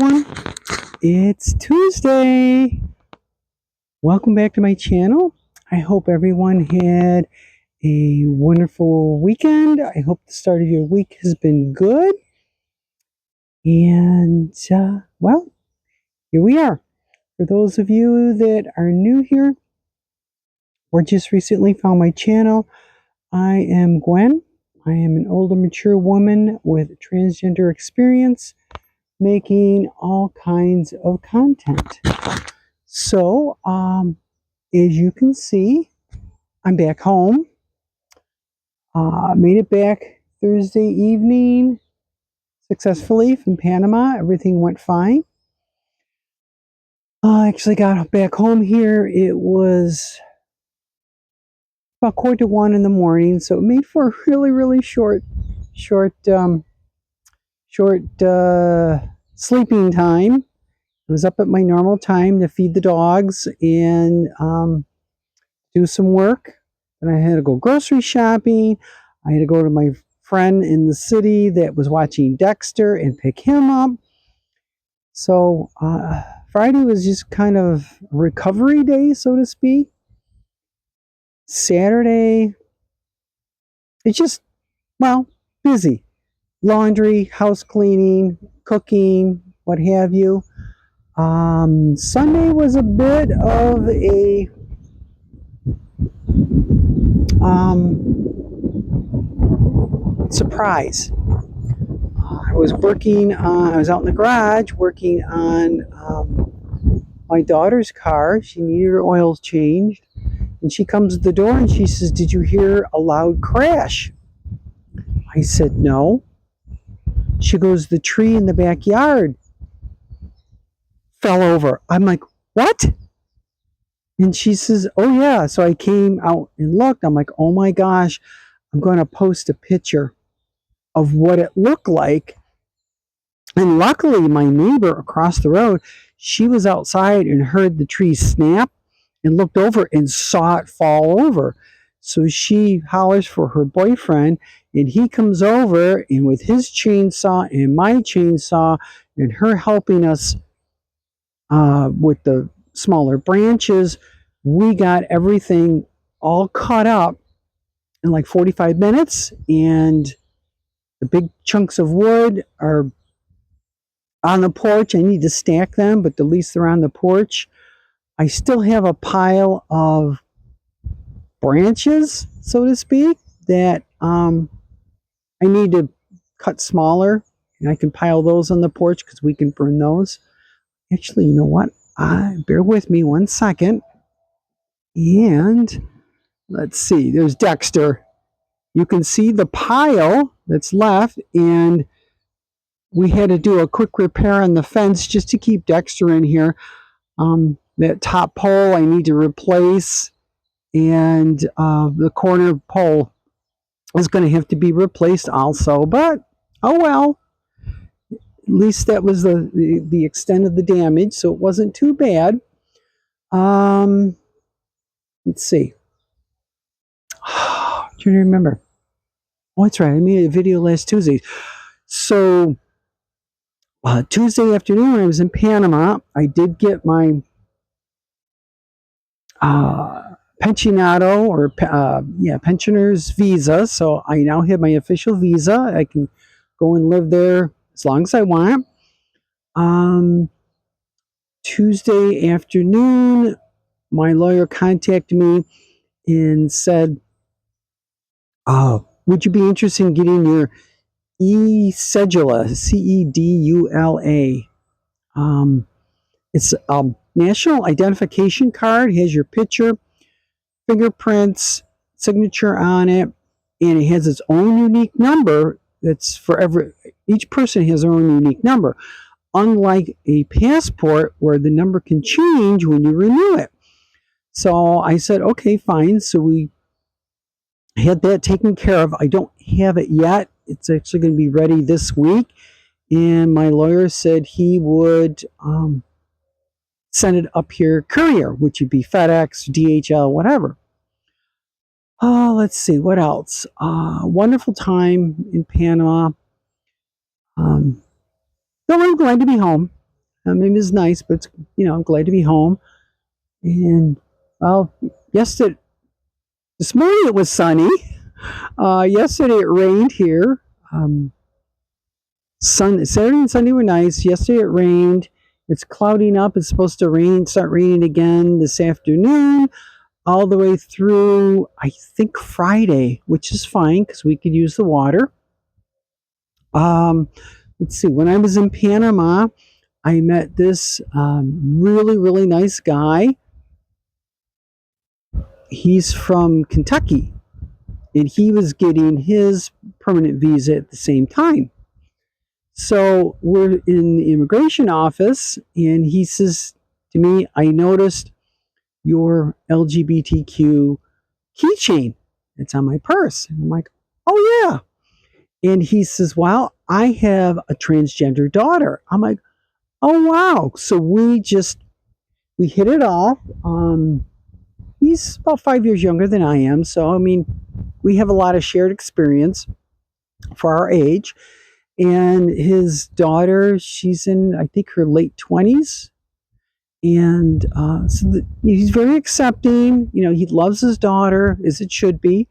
everyone. It's Tuesday. Welcome back to my channel. I hope everyone had a wonderful weekend. I hope the start of your week has been good. And, well, here we are. For those of you that are new here or just recently found my channel, I am Gwen. I am an older, mature woman with transgender experience, making all kinds of content. So, as you can see, I'm back home. Made it back Thursday evening successfully from Panama. Everything went fine. I actually got back home here. It was about 1:15 in the morning, so it made for a really short sleeping time. I was up at my normal time to feed the dogs and do some work. And I had to go grocery shopping. I had to go to my friend in the city that was watching Dexter and pick him up. So Friday was just kind of a recovery day, so to speak. Saturday, it's just, well, busy. Laundry, house cleaning, cooking, what have you. Sunday was a bit of a surprise. I was out in the garage working on my daughter's car. She needed her oil changed. And she comes to the door and she says, "Did you hear a loud crash?" I said, "No." She goes, "The tree in the backyard fell over." I'm like, "What?" And she says, "Oh yeah." So I came out and looked. I'm like, "Oh my gosh, I'm going to post a picture of what it looked like." And luckily, my neighbor across the road, she was outside and heard the tree snap and looked over and saw it fall over. So she hollers for her boyfriend, and he comes over, and with his chainsaw and my chainsaw and her helping us with the smaller branches, we got everything all cut up in like 45 minutes. And the big chunks of wood are on the porch. I need to stack them, but at least they're on the porch. I still have a pile of branches, so to speak, that I need to cut smaller, and I can pile those on the porch because we can burn those. Actually, you know what? Bear with me 1 second. And let's see, there's Dexter. You can see the pile that's left, and we had to do a quick repair on the fence just to keep Dexter in here. That top pole I need to replace, and the corner pole is going to have to be replaced also. But oh well, at least that was the extent of the damage, so it wasn't too bad. Let's see. I'm trying to remember. Oh, that's right. I made a video last Tuesday. So Tuesday afternoon, when I was in Panama, I did get my pensionado or pensioner's visa. So I now have my official visa. I can go and live there as long as I want. Tuesday afternoon, my lawyer contacted me and said, would you be interested in getting your cedula, CEDULA? It's a national identification card. It has your picture, fingerprints, signature on it, and it has its own unique number. That's for each person has their own unique number, unlike a passport where the number can change when you renew it. So I said, okay, fine. So we had that taken care of. I don't have it yet. It's actually going to be ready this week. And my lawyer said he would send it up here courier, which would be FedEx, DHL, whatever. Oh, let's see, what else? Wonderful time in Panama. So I'm glad to be home. I mean, it's nice, but I'm glad to be home. And well, yesterday, this morning it was sunny. Yesterday it rained here. Saturday and Sunday were nice. Yesterday it rained. It's clouding up. It's supposed to start raining again this afternoon, all the way through, I think, Friday, which is fine because we could use the water. Um, let's see. When I was in Panama, I met this really, really nice guy. He's from Kentucky, and he was getting his permanent visa at the same time. So we're in the immigration office, and he says to me, I noticed your LGBTQ keychain. It's on my purse. And I'm like, oh, yeah. And he says, well, I have a transgender daughter. I'm like, oh, wow. So we hit it off. He's about 5 years younger than I am. So, I mean, we have a lot of shared experience for our age. And his daughter, she's in, I think, her late 20s. And he's very accepting. He loves his daughter, as it should be.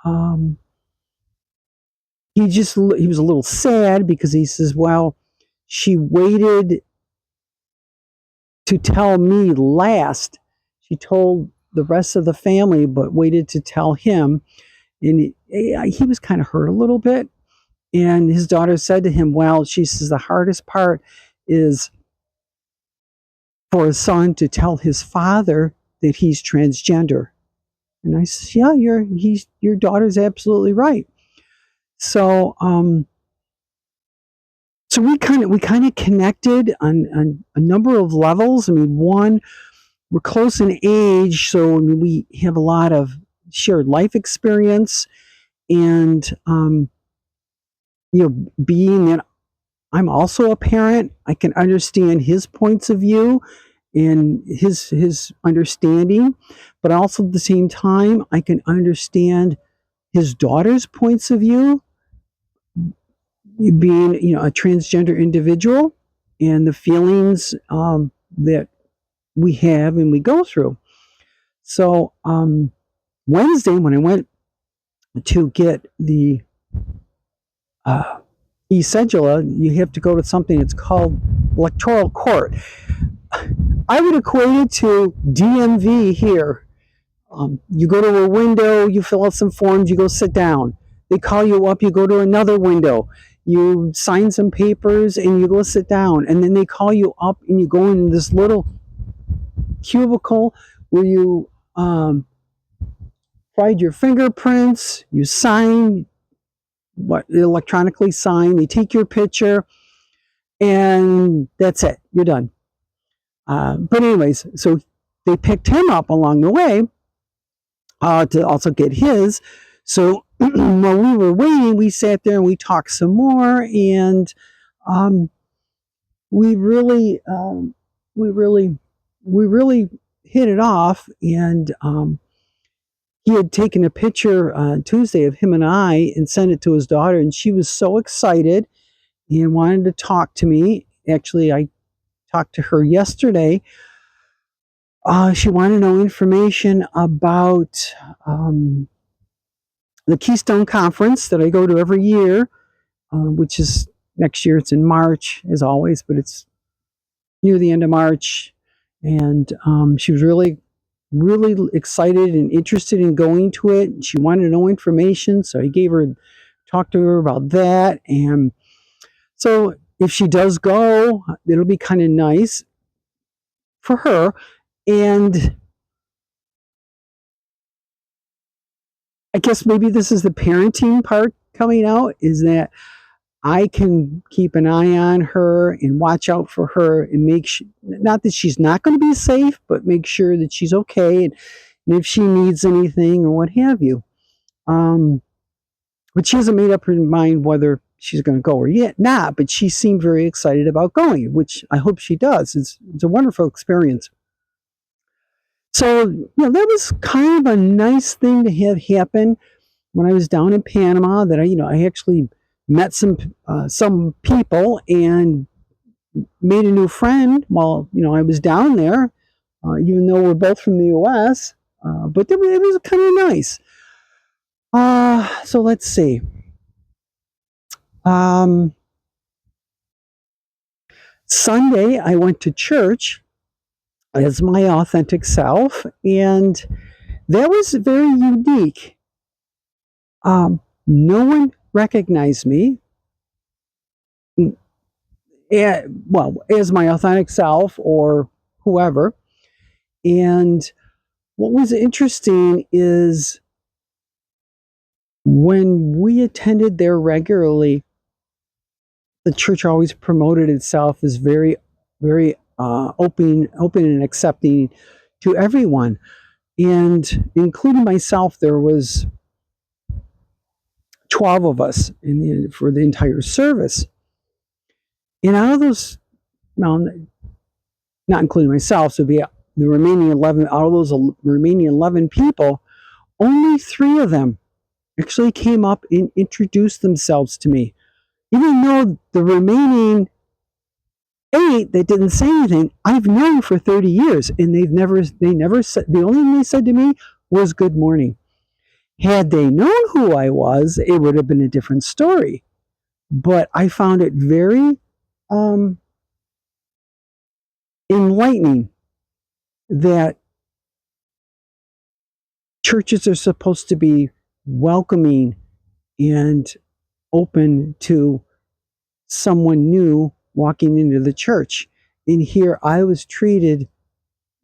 Um, he was a little sad because he says, well, she waited to tell me last. She told the rest of the family, but waited to tell him. And he was kind of hurt a little bit. And his daughter said to him, well, she says the hardest part is for his son to tell his father that he's transgender. And I said, yeah, your daughter's absolutely right. So so we kind of connected on a number of levels. I mean, one, we're close in age, so we have a lot of shared life experience, and being that I'm also a parent, I can understand his points of view and his understanding, but also at the same time, I can understand his daughter's points of view, being a transgender individual, and the feelings that we have and we go through. So Wednesday, when I went to get the e-cedula, you have to go to something that's called electoral court. I would equate it to DMV here. You go to a window, you fill out some forms, you go sit down. They call you up, you go to another window, you sign some papers, and you go sit down. And then they call you up, and you go in this little cubicle where you provide your fingerprints, you sign, electronically sign, they take your picture, and that's it. You're done. But anyways, so they picked him up along the way to also get his. So while we were waiting, we sat there and we talked some more, and we really hit it off. And he had taken a picture Tuesday of him and I and sent it to his daughter, and she was so excited and wanted to talk to me. Actually, I talked to her yesterday. She wanted to know information about the Keystone Conference that I go to every year, which is next year. It's in March, as always, but it's near the end of March. And she was really, really excited and interested in going to it. She wanted to know information, so I talked to her about that. And so if she does go, it'll be kind of nice for her. And I guess maybe this is the parenting part coming out, is that I can keep an eye on her and watch out for her and make sure, not that she's not going to be safe, but make sure that she's okay, and if she needs anything or what have you. But she hasn't made up her mind whether she's going to go or yet not, but she seemed very excited about going, which I hope she does. It's a wonderful experience. So, that was kind of a nice thing to have happen when I was down in Panama, that I actually met some people, and made a new friend while I was down there, even though we're both from the U.S. But it was kind of nice. So let's see. Sunday, I went to church as my authentic self, and that was very unique. No one recognized me, as my authentic self or whoever. And what was interesting is when we attended there regularly, the church always promoted itself as very, very open and accepting to everyone, and including myself. There was 12 of us for the entire service, and out of those, well, not including myself, so it'd be the remaining 11. Out of those remaining 11 people, only 3 of them actually came up and introduced themselves to me, even though the remaining 8 that didn't say anything, I've known for 30 years, and they never said. The only thing they said to me was "Good morning." Had they known who I was, it would have been a different story. But I found it very enlightening that churches are supposed to be welcoming and open to someone new walking into the church. And here I was treated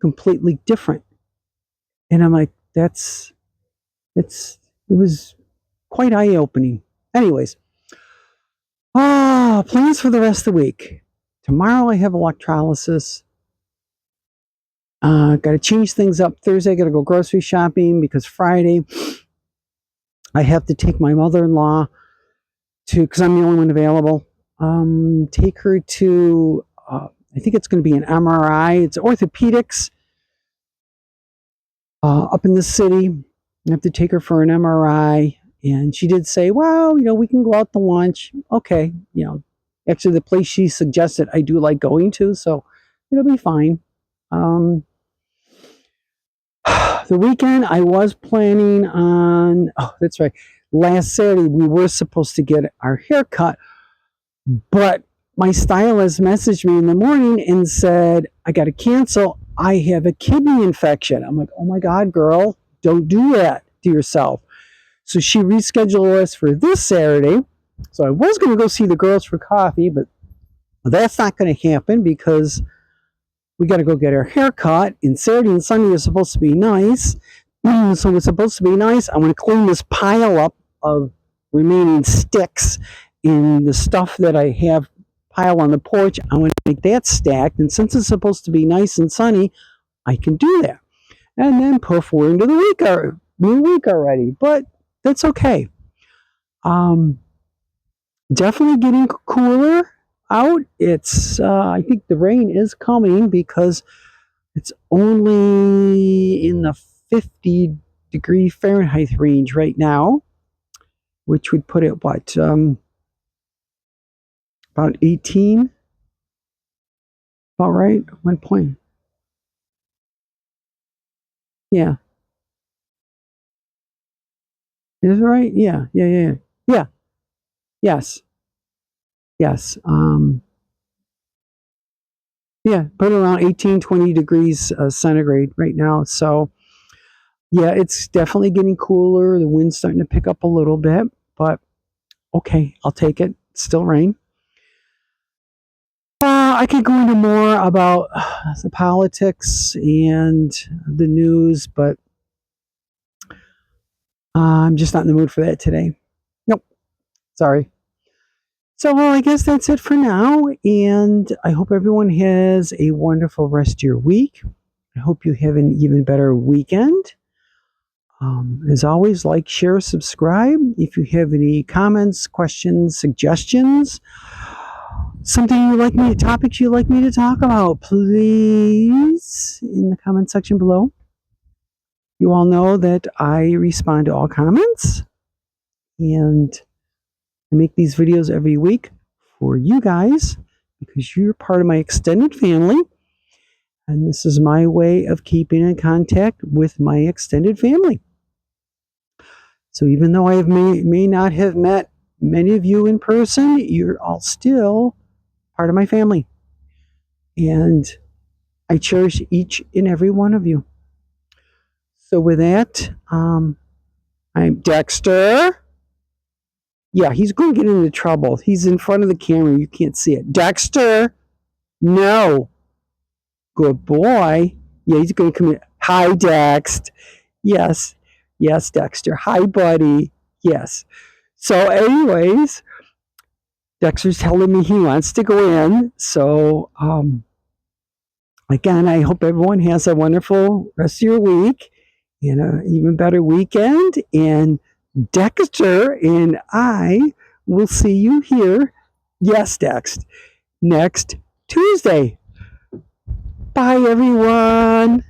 completely different. And I'm like, it was quite eye-opening. Anyways, plans for the rest of the week. Tomorrow I have electrolysis. Got to change things up. Thursday I got to go grocery shopping because Friday I have to take my mother-in-law because I'm the only one available. Take her to, I think it's going to be an MRI. It's orthopedics up in the city. I have to take her for an MRI. And she did say, well, we can go out to lunch. Okay. Actually, the place she suggested I do like going to, so it'll be fine. The weekend, I was planning on, that's right. Last Saturday, we were supposed to get our hair cut, but my stylist messaged me in the morning and said, I got to cancel. I have a kidney infection. I'm like, oh my God, girl, don't do that to yourself. So she rescheduled us for this Saturday. So I was going to go see the girls for coffee, but that's not going to happen because we got to go get our hair cut. And Saturday and Sunday is supposed to be nice. So it's supposed to be nice. I'm going to clean this pile up of remaining sticks in the stuff that I have piled on the porch. I want to make that stacked. And since it's supposed to be nice and sunny, I can do that. And then poof, we're into the new week already. But that's okay. Definitely getting cooler out. It's I think the rain is coming because it's only in the 50-degree Fahrenheit range right now, which would put it about 18, about right at one point. Yeah. Is it right? Yeah. Yes. Yeah, put around 18, 20 degrees centigrade right now. So, yeah, it's definitely getting cooler. The wind's starting to pick up a little bit, but okay, I'll take it. It's still rain. I could go into more about the politics and the news, but I'm just not in the mood for that today. Nope. Sorry. So, I guess that's it for now, and I hope everyone has a wonderful rest of your week. I hope you have an even better weekend. As always, like, share, subscribe. If you have any comments, questions, suggestions, topics you'd like me to talk about, please, in the comment section below. You all know that I respond to all comments, and I make these videos every week for you guys. because you're part of my extended family. And this is my way of keeping in contact with my extended family. So even though I may not have met many of you in person, you're all still part of my family. And I cherish each and every one of you. So with that, I'm Dexter. Yeah, he's going to get into trouble. He's in front of the camera. You can't see it. Dexter, no. Good boy. Yeah, he's going to come in. Hi, Dex. Yes. Yes, Dexter. Hi, buddy. Yes. So anyways, Dexter's telling me he wants to go in. So again, I hope everyone has a wonderful rest of your week and an even better weekend. And Dexter and I will see you here, yes, Dex, next Tuesday. Bye, everyone.